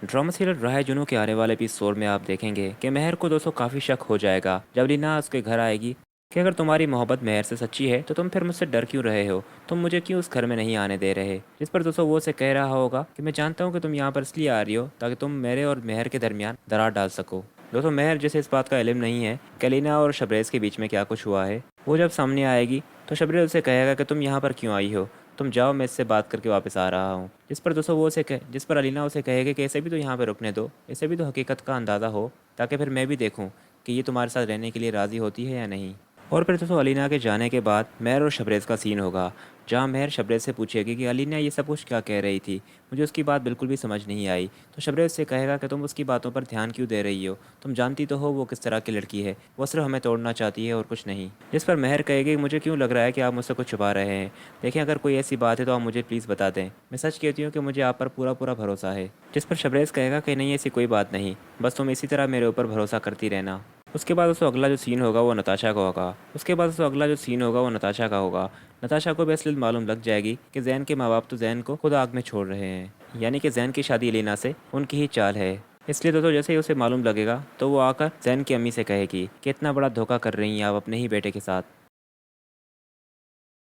Drama serial राह जुनून के आने वाले एपिसोड में आप देखेंगे कि महर को दोस्तों काफ़ी शक हो जाएगा जब लीना उसके घर आएगी कि अगर तुम्हारी मोहब्बत महर से सच्ची है तो तुम फिर मुझसे डर क्यों रहे हो, तुम मुझे क्यों उस घर में नहीं आने दे रहे। जिस पर दोस्तों वो उसे कह रहा होगा कि मैं जानता हूँ कि तुम यहाँ पर इसलिए आ रही हो ताकि तुम मेरे और महर के दरमियान दरार डाल सको। दोस्तों महर जैसे इस बात का इल्म नहीं है कि लीना और शबरेज के बीच में क्या कुछ हुआ है। वो जब सामने आएगी तो शबरेज उसे कहेगा कि तुम यहाँ पर क्यों आई हो, तुम जाओ, मैं इससे बात करके वापस आ रहा हूँ। जिस पर अलीना उसे कहेगी कि ऐसे भी तो यहाँ पे रुकने दो, ऐसे भी तो हकीकत का अंदाज़ा हो, ताकि फिर मैं भी देखूँ कि ये तुम्हारे साथ रहने के लिए राज़ी होती है या नहीं। और फिर दोस्तों अलीना के जाने के बाद महर और शबरेज़ का सीन होगा, जहाँ महर शबरेज़ से पूछेगी कि अलीना ये सब कुछ क्या कह रही थी, मुझे उसकी बात बिल्कुल भी समझ नहीं आई। तो शबरेज़ से कहेगा कि तुम उसकी बातों पर ध्यान क्यों दे रही हो, तुम जानती तो हो वो किस तरह की लड़की है, वो सिर्फ हमें तोड़ना चाहती है और कुछ नहीं। जिस पर महर कहेगी मुझे क्यों लग रहा है कि आप मुझसे कुछ छुपा रहे हैं, देखें अगर कोई ऐसी बात है तो आप मुझे प्लीज़ बता दें, मैं सच कहती हूँ कि मुझे आप पर पूरा पूरा भरोसा है। जिस पर शबरेज़ कहेगा कि नहीं ऐसी कोई बात नहीं, बस तुम इसी तरह मेरे ऊपर भरोसा करती रहना। उसके बाद उसको अगला जो सीन होगा वो नताशा का होगा। उसके बाद उसको अगला जो सीन होगा वो नताशा का होगा। नताशा को भी असलियत मालूम लग जाएगी कि जैन के माँ बाप तो जैन को खुद आग में छोड़ रहे हैं, यानी कि जैन की शादी एलिना से उनकी ही चाल है। इसलिए दोस्तों जैसे ही उसे मालूम लगेगा तो वो आकर जैन की अम्मी से कहेगी कि इतना बड़ा धोखा कर रही हैं आप अपने ही बेटे के साथ।